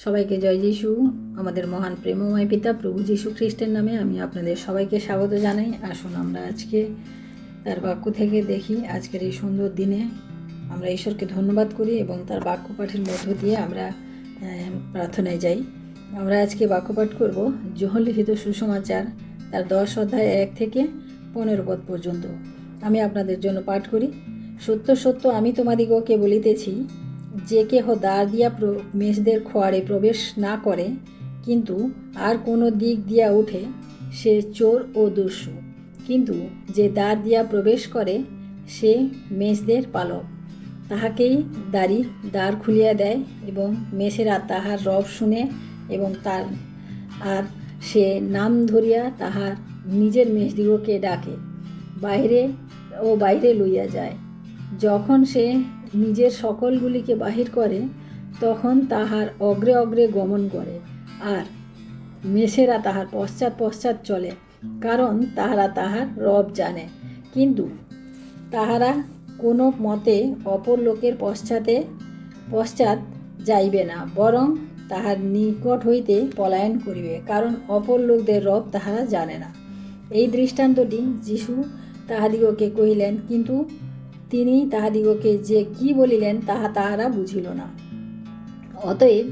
সবাইকে জয় যিশু। আমাদের মহান প্রেমময় পিতা প্রভু যীশু খ্রিস্টের নামে আমি আপনাদের সবাইকে স্বাগত জানাই। আসুন আমরা আজকে তার বাক্য থেকে দেখি। আজকের এই সুন্দর দিনে আমরা ঈশ্বরকে ধন্যবাদ করি এবং তার বাক্য পাঠের মধ্য দিয়ে আমরা প্রার্থনায় যাই। আমরা আজকে বাক্য পাঠ করব যোহন লিখিত সুসমাচার তার 10 অধ্যায় 1 থেকে 15 পদ পর্যন্ত। আমি আপনাদের জন্য পাঠ করি। সত্য সত্য আমি তোমাদিগকে বলিতেছি, যে কেহ দ্বার দিয়া মেষদের খোয়ারে প্রবেশ না করে, কিন্তু আর কোনো দিক দিয়া উঠে, সে চোর ও দস্যু। কিন্তু যে দ্বার দিয়া প্রবেশ করে, সে মেষদের পালক। তাহাকেই দ্বার খুলিয়া দেয়, এবং মেষেরা তাহার রব শুনে এবং আর সে নাম ধরিয়া তাহার নিজের মেষদিগকে ডাকে, বাইরে লইয়া যায়। যখন সে নিজের সকলগুলিকে বাহির করে, তখন তাহার অগ্রে অগ্রে গমন করে, আর মেষেরা তাহার পশ্চাৎ পশ্চাৎ চলে, কারণ তাহারা তাহার রব জানে। কিন্তু তাহারা কোনো মতে অপর লোকের পশ্চাৎ যাইবে না, বরং তাহার নিকট হইতে পলায়ন করিবে, কারণ অপর লোকদের রব তাহারা জানে না। এই দৃষ্টান্তটি যীশু তাহাদিগকে কহিলেন, কিন্তু তিনি তাহাদিগকে যে কি বলিলেন তাহারা বুঝিল না। অতএব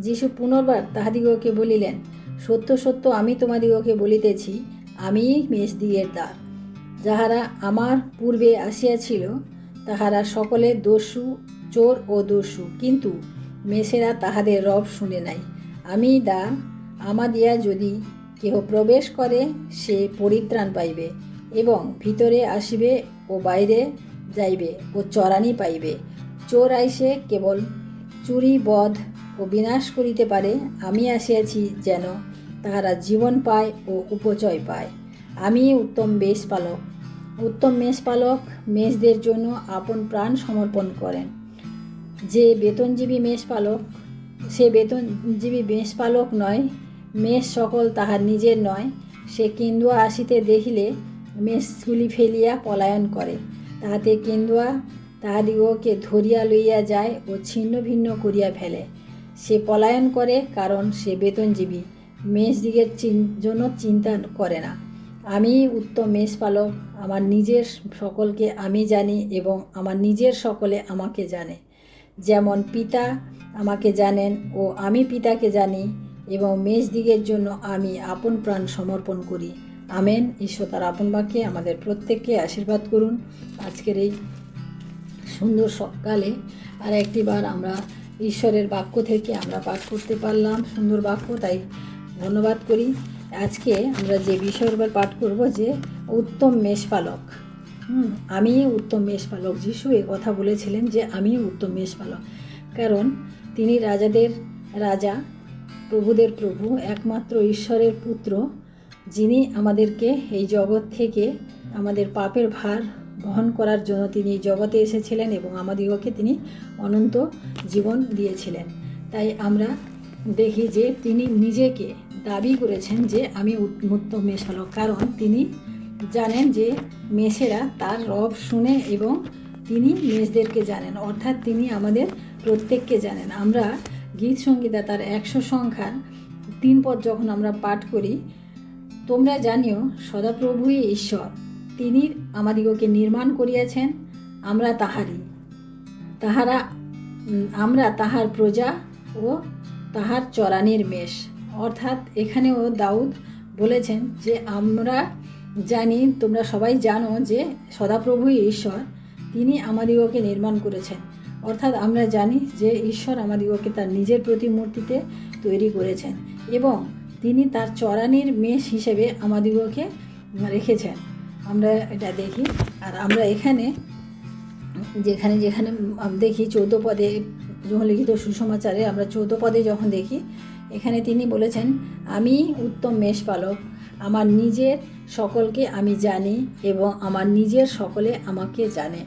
যীশু পুনর্বার তাহাদিগকে বলিলেন, সত্য সত্য আমি তোমাদিগকে বলিতেছি, আমি মেষদিগের দ্বার। যাহারা আমার পূর্বে আসিয়াছিল, তাহারা সকলে দস্যু, চোর ও দস্যু, কিন্তু মেষেরা তাহাদের রব শুনে নাই। আমি দ্বার। আমাদিয়া যদি কেহ প্রবেশ করে, সে পরিত্রাণ পাইবে এবং ভিতরে আসিবে ও বাইরে যাইবে ও চরানি পাইবে। চোর আইসে কেবল চুরি, বধ ও বিনাশ করিতে পারে। আমি আসিয়াছি যেন তাহারা জীবন পায় ও উপচয় পায়। আমি উত্তম মেষপালক। উত্তম মেষপালক মেষদের জন্য আপন প্রাণ সমর্পণ করেন। যে বেতনজীবী মেষপালক, সে বেতনজীবী মেষপালক নয়। মেষ সকল তাহার নিজের নয়। সে কেন্দুয়া আসিতে দেখিলে মেষগুলি ফেলিয়া পলায়ন করে, তাহাতে কেন্দুয়া তাহাদিগকে ধরিয়া লইয়া যায় ও ছিন্ন ভিন্ন করিয়া ফেলে। সে পলায়ন করে, কারণ সে বেতনজীবী, মেষদিগের জন্য চিন্তা করে না। আমি উত্তম মেষপালক, আমার নিজের সকলকে আমি জানি এবং আমার নিজের সকলে আমাকে জানে। যেমন পিতা আমাকে জানেন ও আমি পিতাকে জানি, এবং মেষদিগের জন্য আমি আপন প্রাণ সমর্পণ করি। আমেন। ঈশ্বর তার আপন বাক্যে আমাদের প্রত্যেককে আশীর্বাদ করুন। আজকের এই সুন্দর সকালে আর একটিবার আমরা ঈশ্বরের বাক্য থেকে আমরা পাঠ করতে পারলাম সুন্দর বাক্য, তাই ধন্যবাদ করি। আজকে আমরা যে বিষয়ের উপর পাঠ করব, যে উত্তম মেষপালক। আমি উত্তম মেষপালক। যিশু এ কথা বলেছিলেন যে আমি উত্তম মেষপালক, কারণ তিনি রাজাদের রাজা, প্রভুদের প্রভু, একমাত্র ঈশ্বরের পুত্র, যিনি আমাদেরকে এই জগৎ থেকে আমাদের পাপের ভার বহন করার জন্য তিনি এই জগতে এসেছিলেন এবং আমাদিগকে তিনি অনন্ত জীবন দিয়েছিলেন। তাই আমরা দেখি যে তিনি নিজেকে দাবি করেছেন যে আমি উত্তম মেষপালক, কারণ তিনি জানেন যে মেষেরা তার রব শুনে এবং তিনি মেষদেরকে জানেন, অর্থাৎ তিনি আমাদের প্রত্যেককে জানেন। আমরা গীত সংগীতা তার 100 সংখ্যার 3 পদ যখন আমরা পাঠ করি, তোমরা জানিও সদাপ্রভুই ঈশ্বর, তিনি আমাদিগকে নির্মাণ করিয়াছেন, আমরা তাহার প্রজা ও তাহার চরানির মেষ। অর্থাৎ এখানেও দাউদ বলেছেন যে আমরা জানি, তোমরা সবাই জানো যে সদাপ্রভুই ঈশ্বর, তিনি আমাদিগকে নির্মাণ করেছেন। অর্থাৎ আমরা জানি যে ঈশ্বর আমাদিগকে তার নিজের প্রতিমূর্তিতে তৈরি করেছেন এবং তিনি তার চরানির মেষ হিসেবে আমাদিগকে রেখেছেন। আমরা এটা দেখি। আর আমরা যেখানে দেখি 14 পদে, যখন লিখিত সুসমাচারে আমরা 14 পদে যখন দেখি, এখানে তিনি বলেছেন, আমি উত্তম মেষপালক, আমার নিজের সকলকে আমি জানি এবং আমার নিজের সকলে আমাকে জানে।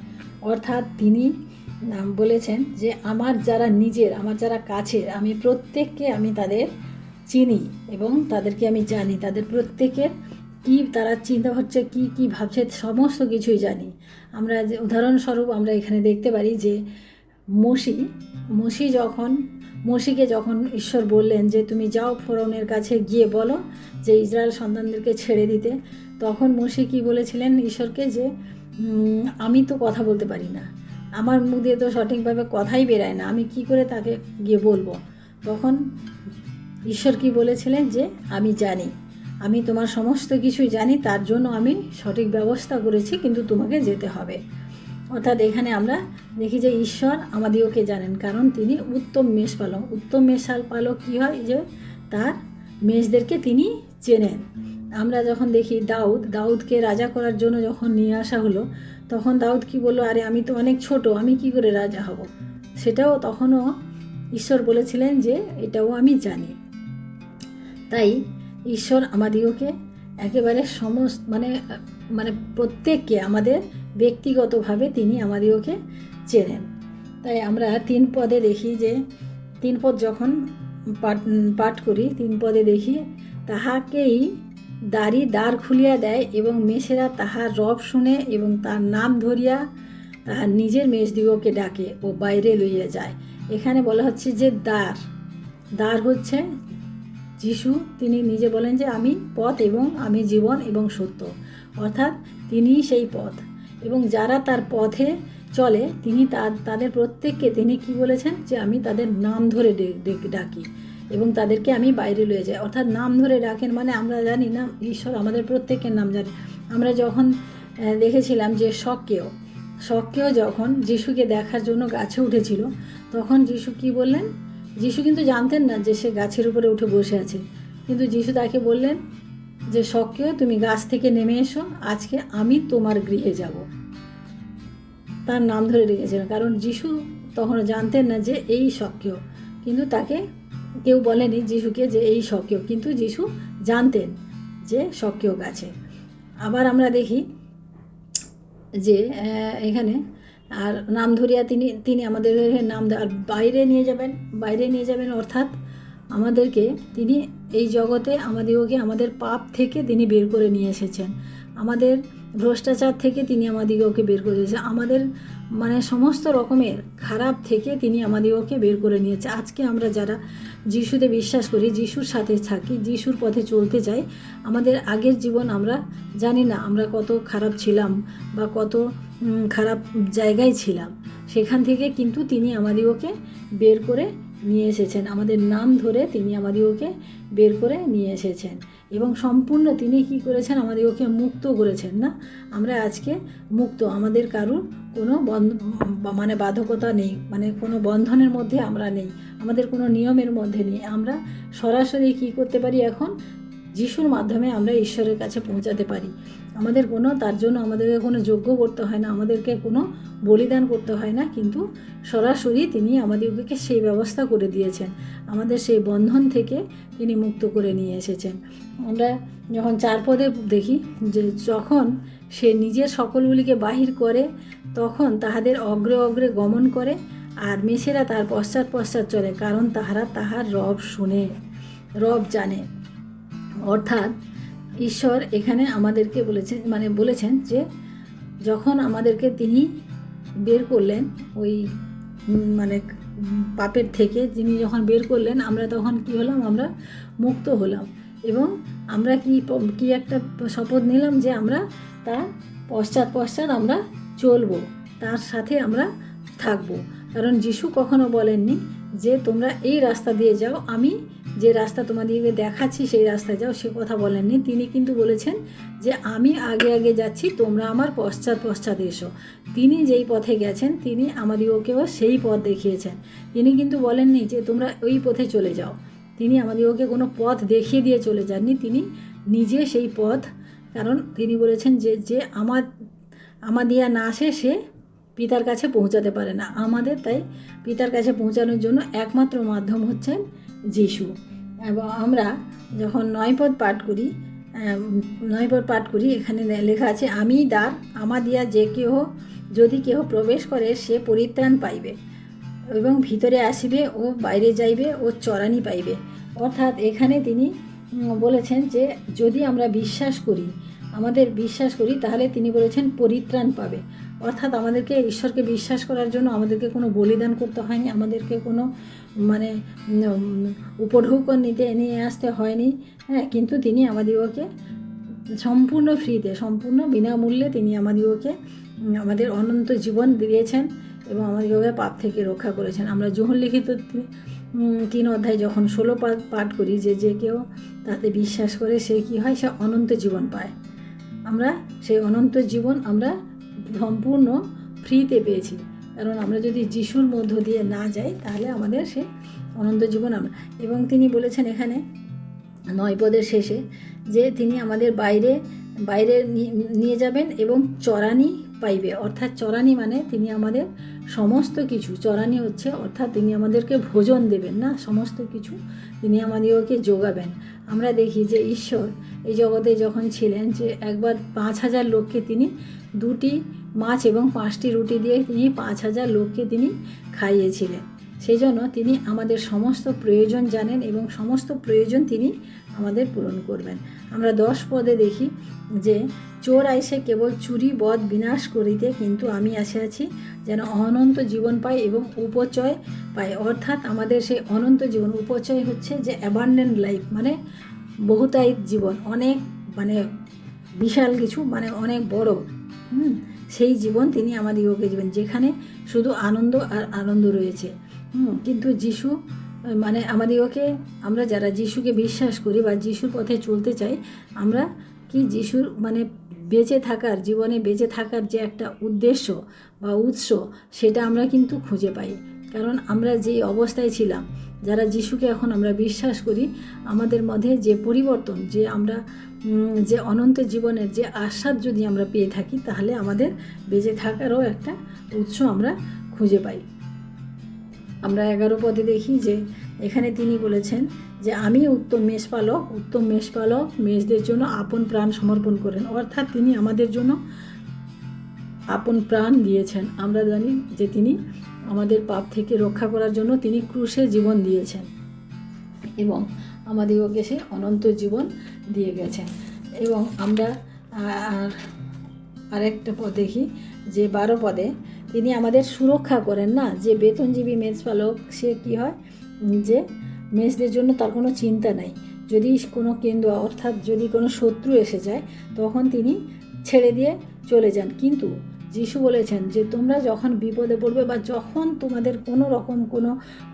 অর্থাৎ তিনি বলেছেন যে আমার যারা কাছের, আমি প্রত্যেককে আমি তাদের চিনি এবং তাদেরকে আমি জানি, তাদের প্রত্যেকের কি তারা চিন্তা হচ্ছে, কি ভাবছে, সমস্ত কিছুই জানি। আমরা যে উদাহরণস্বরূপ আমরা এখানে দেখতে পারি যে মসি যখন মোশিকে যখন ঈশ্বর বললেন যে তুমি যাও ফরৌনের কাছে গিয়ে বলো যে ইসরায়েল সন্তানদেরকে ছেড়ে দিতে, তখন মোশি কী বলেছিলেন ঈশ্বরকে যে আমি তো কথা বলতে পারি না, আমার মুখ দিয়ে তো সঠিকভাবে কথাই বেরায় না, আমি কি করে তাকে গিয়ে বলবো। তখন ঈশ্বর কি বলেছিলেন যে আমি জানি, আমি তোমার সমস্ত কিছুই জানি, তার জন্য আমি সঠিক ব্যবস্থা করেছি, কিন্তু তোমাকে যেতে হবে। অর্থাৎ এখানে আমরা দেখি যে ঈশ্বর আমাদিওকে জানেন, কারণ তিনি উত্তম মেষপালক। উত্তম মেষপালক কী হয়, যে তার মেষদেরকে তিনি চেনেন। আমরা যখন দেখি দাউদকে রাজা করার জন্য যখন নিয়ে আসা হলো, তখন দাউদ কি বলল, আরে আমি তো অনেক ছোট, আমি কি করে রাজা হব। সেটাও তখনও ঈশ্বর বলেছিলেন যে এটাও আমি জানি। তাই ঈশ্বর আমাদিওকে একেবারে মানে প্রত্যেককে আমাদের ব্যক্তিগতভাবে তিনি আমাদিওকে চেনেন। তাই আমরা 3 পদে দেখি যে 3 পদ যখন পাঠ করি, 3 পদে দেখি তাহাকেই দ্বার খুলিয়া দেয় এবং মেষেরা তাহার রব শুনে এবং তার নাম ধরিয়া তাহার নিজের মেষদিগকে ডাকে ও বাইরে লইয়া যায়। এখানে বলা হচ্ছে যে দ্বার হচ্ছে যিশু। তিনি নিজে বলেন যে আমি পথ এবং আমি জীবন এবং সত্য, অর্থাৎ তিনি সেই পথ, এবং যারা তার পথে চলে তিনি তাদের প্রত্যেককে তিনি কি বলেছেন যে আমি তাদের নাম ধরে ডাকি এবং তাদেরকে আমি বাইরে লয়ে যাই। অর্থাৎ নাম ধরে ডাকেন মানে আমরা জানি না ঈশ্বর আমাদের প্রত্যেকের নাম জানে। আমরা যখন দেখেছিলাম যে শক্কেও যখন যিশুকে দেখার জন্য গাছে উঠেছিল, তখন যিশু কি বললেন, যিশু কিন্তু জানতেন না যে সে গাছের উপরে উঠে বসে আছে, কিন্তু যিশু তাকে বললেন যে শক্কেও তুমি গাছ থেকে নেমে এসো, আজকে আমি তোমার গৃহে যাব। তার নাম ধরে রেখেছিলেন, কারণ যিশু তখন জানতেন না যে এই শক্কেও, কিন্তু তাকে কেউ বলেনি যিশুকে যে এই শক্কেও, কিন্তু যিশু জানতেন যে শক্কেও গাছে। আবার আমরা দেখি যে এখানে আর নাম ধরিয়া তিনি আমাদের নাম আর বাইরে নিয়ে যাবেন অর্থাৎ আমাদেরকে তিনি এই জগতে আমাদেরকে আমাদের পাপ থেকে তিনি বের করে নিয়ে এসেছেন, আমাদের ভ্রষ্টাচার থেকে তিনি আমাদিগকে বের করে দিয়েছে, আমাদের সমস্ত রকমের খারাপ থেকে তিনি আমাদিগকে বের করে নিয়েছে। আজকে আমরা যারা যিশুতে বিশ্বাস করি, যিশুর সাথে থাকি, যিশুর পথে চলতে চাই, আমাদের আগের জীবন আমরা জানি না আমরা কত খারাপ ছিলাম বা কত খারাপ জায়গায় ছিলাম, সেখান থেকে কিন্তু তিনি আমাদিগকে বের করে নিয়ে এসেছেন, আমাদের নাম ধরে তিনি আমাদিগকে বের করে নিয়ে এসেছেন এবং সম্পূর্ণ তিনি কি করেছেন, আমাদিগকে মুক্ত করেছেন। না, আমরা আজকে মুক্ত, আমাদের কারুর কোনো বাধকতা নেই, কোনো বন্ধনের মধ্যে আমরা নেই, আমাদের কোনো নিয়মের মধ্যে নেই। আমরা সরাসরি কি করতে পারি, এখন যিশুর মাধ্যমে আমরা ঈশ্বরের কাছে পৌঁছাতে পারি। তার জন্য আমাদেরকে কোনো যজ্ঞ করতে হয় না, আমাদেরকে কোনো বলিদান করতে হয় না, কিন্তু সরাসরি তিনি আমাদেরকে সেই ব্যবস্থা করে দিয়েছেন, আমাদের সেই বন্ধন থেকে তিনি মুক্ত করে নিয়ে এসেছেন। আমরা যখন 4 পদে দেখি যে যখন সে নিজের সকলগুলিকে বাহির করে, তখন তাহাদের অগ্রে অগ্রে গমন করে, আর মেষেরা তার পশ্চাৎ চলে, কারণ তাহারা তাহার রব শুনে, রব জানে। অর্থাৎ ঈশ্বর এখানে আমাদেরকে বলেছেন যে যখন আমাদেরকে তিনি বের করলেন ওই পাপের থেকে, তিনি যখন বের করলেন, আমরা তখন কি হলাম, আমরা মুক্ত হলাম এবং আমরা কি একটা শপথ নিলাম যে আমরা তার পশ্চাৎ আমরা চলবো, তার সাথে আমরা থাকবো। কারণ যিশু কখনো বলেননি যে তোমরা এই রাস্তা দিয়ে যাও, আমি যে রাস্তা তোমাদেরকে দেখাচ্ছি সেই রাস্তায় যাও, সে কথা বলেননি। তিনি কিন্তু বলেছেন যে আমি আগে যাচ্ছি, তোমরা আমার পশ্চাৎ এসো। তিনি যেই পথে গেছেন তিনি আমাদিগকেও সেই পথ দেখিয়েছেন। তিনি কিন্তু বলেননি যে তোমরা ওই পথে চলে যাও, তিনি আমাদিগকে কোনো পথ দেখিয়ে দিয়ে চলে যাননি, তিনি নিজে সেই পথ, কারণ তিনি বলেছেন যে আমাদিয়া না আসে সে পিতার কাছে পৌঁছাতে পারে না। আমাদের তাই পিতার কাছে পৌঁছানোর জন্য একমাত্র মাধ্যম হচ্ছেন যিশু। এবং আমরা যখন 9 পদ পাঠ করি এখানে লেখা আছে, আমি দ্বার, আমাদিয়া যদি কেহ প্রবেশ করে সে পরিত্রাণ পাইবে এবং ভিতরে আসিবে ও বাইরে যাইবে ও চরানি পাইবে। অর্থাৎ এখানে তিনি বলেছেন যে যদি আমরা বিশ্বাস করি তাহলে তিনি বলেছেন পরিত্রাণ পাবে। অর্থাৎ আমাদেরকে ঈশ্বরকে বিশ্বাস করার জন্য আমাদেরকে কোনো বলিদান করতে হয়নি, আমাদেরকে কোনো মানে উপঢৌকন নিয়ে আসতে হয়নি। হ্যাঁ, কিন্তু তিনি আমাদিগকে সম্পূর্ণ ফ্রিতে, সম্পূর্ণ বিনামূল্যে তিনি আমাদিগকে আমাদের অনন্ত জীবন দিয়েছেন এবং আমাদিগকে পাপ থেকে রক্ষা করেছেন। আমরা যোহন লিখিত 3 অধ্যায় যখন 16 পাঠ করি যে কেউ তাতে বিশ্বাস করে সে কী হয়, সে অনন্ত জীবন পায়। আমরা সেই অনন্ত জীবন আমরা সম্পূর্ণ ফ্রিতে পেয়েছি, কারণ আমরা যদি যিশুর মধ্য দিয়ে না যাই তাহলে আমাদের সে অনন্ত জীবন আমরা। এবং তিনি বলেছেন এখানে 9 পদের শেষে যে তিনি আমাদের বাইরে নিয়ে যাবেন এবং চরানি পাইবে। অর্থাৎ চরানি মানে তিনি আমাদের সমস্ত কিছু, চরানি হচ্ছে অর্থাৎ তিনি আমাদেরকে ভোজন দেবেন না, সমস্ত কিছু তিনি আমাদেরকে যোগাবেন। আমরা দেখি যে ঈশ্বর এই জগতে যখন ছিলেন, যে একবার 5000 লোককে তিনি 2টি মাছ এবং 5টি রুটি দিয়ে তিনি 5000 লোককে তিনি খাইয়েছিলেন। সেই জন্য তিনি আমাদের সমস্ত প্রয়োজন জানেন এবং সমস্ত প্রয়োজন তিনি আমাদের পূরণ করবেন। আমরা 10 পদে দেখি যে চোর আইসে কেবল চুরি বধ বিনাশ করিতে, কিন্তু আমি আছি যেন অনন্ত জীবন পাই এবং উপচয় পাই। অর্থাৎ আমাদের সেই অনন্ত জীবন, উপচয় হচ্ছে যে অ্যাবান্ডেন্ট লাইফ, মানে বহুতায়িত জীবন, অনেক মানে বিশাল কিছু, মানে অনেক বড়, সেই জীবন তিনি আমাদিগকে দিবেন যেখানে শুধু আনন্দ আর আনন্দ রয়েছে। কিন্তু যিশু মানে আমাদিগকে, আমরা যারা যিশুকে বিশ্বাস করি বা যিশুর পথে চলতে চাই, আমরা কি যিশুর মানে বেঁচে থাকার, জীবনে বেঁচে থাকার যে একটা উদ্দেশ্য বা উৎস, সেটা আমরা কিন্তু খুঁজে পাই। কারণ আমরা যেই অবস্থায় ছিলাম, যারা যিশুকে এখন আমরা বিশ্বাস করি, আমাদের মধ্যে যে পরিবর্তন, যে আমরা যে অনন্ত জীবনের যে আস্বাদ যদি আমরা পেয়ে থাকি, তাহলে আমাদের বেঁচে থাকারও একটা উৎস আমরা খুঁজে পাই। আমরা 11 পদে দেখি যে এখানে তিনি বলেছেন যে আমি উত্তম মেষপালক মেষদের জন্য আপন প্রাণ সমর্পণ করেন। অর্থাৎ তিনি আমাদের জন্য আপন প্রাণ দিয়েছেন। আমরা জানি যে তিনি আমাদের পাপ থেকে রক্ষা করার জন্য তিনি ক্রুশে জীবন দিয়েছেন এবং আমাদেরকে সে অনন্ত জীবন দিয়ে গেছেন। এবং আমরা আরেকটা পদ দেখি যে 12 পদে তিনি আমাদের সুরক্ষা করেন না। যে বেতনজীবী মেষপালক, সে কী হয় যে মেষদের জন্য তার কোনো চিন্তা নাই। যদি কোনো কেন্দ্র অর্থাৎ যদি কোনো শত্রু এসে যায়, তখন তিনি ছেড়ে দিয়ে চলে যান। কিন্তু যিশু বলেছেন যে তোমরা যখন বিপদে পড়বে বা যখন তোমাদের কোনো রকম কোনো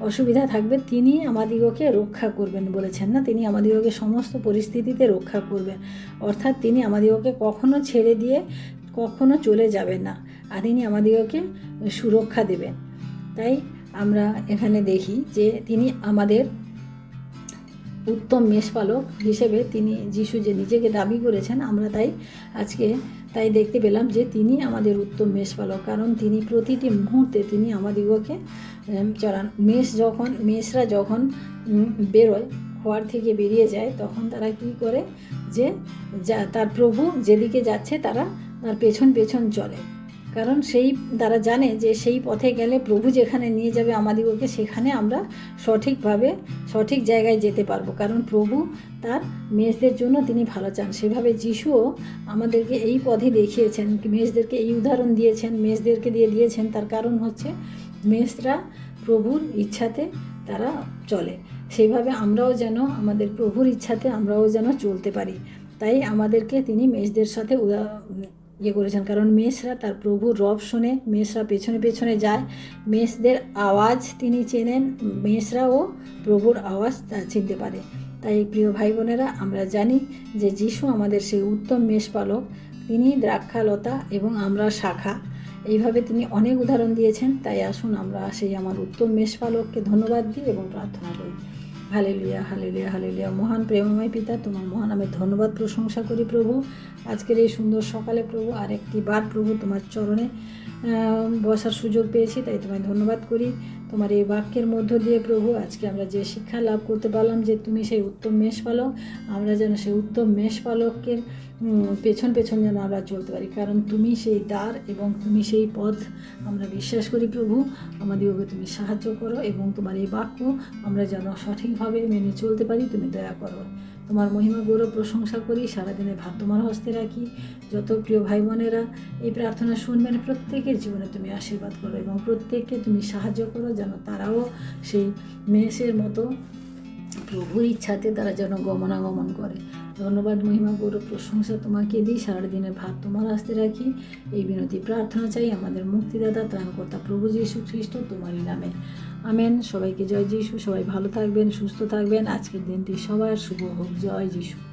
অসুবিধা থাকবে, তিনি আমাদিগকে রক্ষা করবেন বলেছেন না, তিনি আমাদিগকে সমস্ত পরিস্থিতিতে রক্ষা করবেন। অর্থাৎ তিনি আমাদিগকে কখনো ছেড়ে দিয়ে কখনো চলে যাবেন না, আর তিনি আমাদিগকে সুরক্ষা দেবেন। তাই আমরা এখানে দেখি যে তিনি আমাদের উত্তম মেষপালক হিসেবে তিনি যিশু যে নিজেকে দাবি করেছেন, আমরা তাই দেখতে পেলাম যে তিনি আমাদের উত্তম মেষপালক। কারণ তিনি প্রতিটি মুহূর্তে তিনি আমাদিগকে চড়ান। মেষরা যখন বেরোয়, খোয়ার থেকে বেরিয়ে যায়, তখন তারা কি করে যে তার প্রভু যেদিকে যাচ্ছে তারা তার পেছন চলে। কারণ তারা জানে যে সেই পথে গেলে প্রভু যেখানে নিয়ে যাবে আমাদিগকে, সেখানে আমরা সঠিক জায়গায় যেতে পারবো। কারণ প্রভু তার মেষদের জন্য তিনি ভালো চান। সেভাবে যিশুও আমাদেরকে এই পথে দেখিয়েছেন, মেষদেরকে এই উদাহরণ দিয়েছেন, মেষদেরকে দিয়েছেন। তার কারণ হচ্ছে মেষরা প্রভুর ইচ্ছাতে তারা চলে, সেইভাবে আমরাও যেন আমাদের প্রভুর ইচ্ছাতে আমরাও যেন চলতে পারি। তাই আমাদেরকে তিনি মেষদের সাথে করেছেন। কারণ মেষরা তার প্রভুর রব শোনে, মেষরা পেছনে যায়, মেষদের আওয়াজ তিনি চেনেন, মেষরাও প্রভুর আওয়াজ চিনতে পারে। তাই প্রিয় ভাই বোনেরা, আমরা জানি যে যিশু আমাদের সেই উত্তম মেষপালক, তিনি দ্রাক্ষালতা এবং আমরা শাখা। এইভাবে তিনি অনেক উদাহরণ দিয়েছেন। তাই আসুন আমরা সেই আমার উত্তম মেষপালককে ধন্যবাদ দিই এবং প্রার্থনা করি। Hallelujah, hallelujah, hallelujah. মহান প্রেমময় পিতা, তোমার মহান আমি ধন্যবাদ প্রশংসা করি প্রভু। আজকের এই সুন্দর সকালে প্রভু আরেকটি বার প্রভু তোমার চরণে বসার সুযোগ পেয়েছি, তাই তোমায় ধন্যবাদ করি। তোমার এই বাক্যের মধ্য দিয়ে প্রভু আজকে আমরা যে শিক্ষা লাভ করতে পারলাম যে তুমি সেই উত্তম মেষপালক, আমরা যেন সেই উত্তম মেষপালকের পেছন যেন আমরা চলতে পারি। কারণ তুমি সেই দ্বার এবং তুমি সেই পথ, আমরা বিশ্বাস করি প্রভু। আমাদেরকে তুমি সাহায্য করো এবং তোমার এই বাক্য আমরা যেন সঠিকভাবে মেনে চলতে পারি, তুমি দয়া করো। তোমার মহিমা গৌরব প্রশংসা করি। সারাদিনের ভাত তোমার হস্তে রাখি। যত প্রিয় ভাই বোনেরা এই প্রার্থনা শুনবেন, প্রত্যেকের জীবনে তুমি আশীর্বাদ করো এবং প্রত্যেককে তুমি সাহায্য করো, যেন তারাও সেই মেষের মতো প্রভুর ইচ্ছাতে তারা যেন গমনাগমন করে। ধন্যবাদ, মহিমা গৌরব প্রশংসা তোমাকে দিই। সারাদিনের ভাত তোমার হাতে রাখি। এই বিনতি প্রার্থনা চাই আমাদের মুক্তিদাতা ত্রাণকর্তা প্রভু যীশু খ্রিস্ট তোমারই নামে, আমেন। সবাইকে জয় যীশু। সবাই ভালো থাকবেন, সুস্থ থাকবেন। আজকের দিনটি সবার শুভ হোক। জয় যীশু।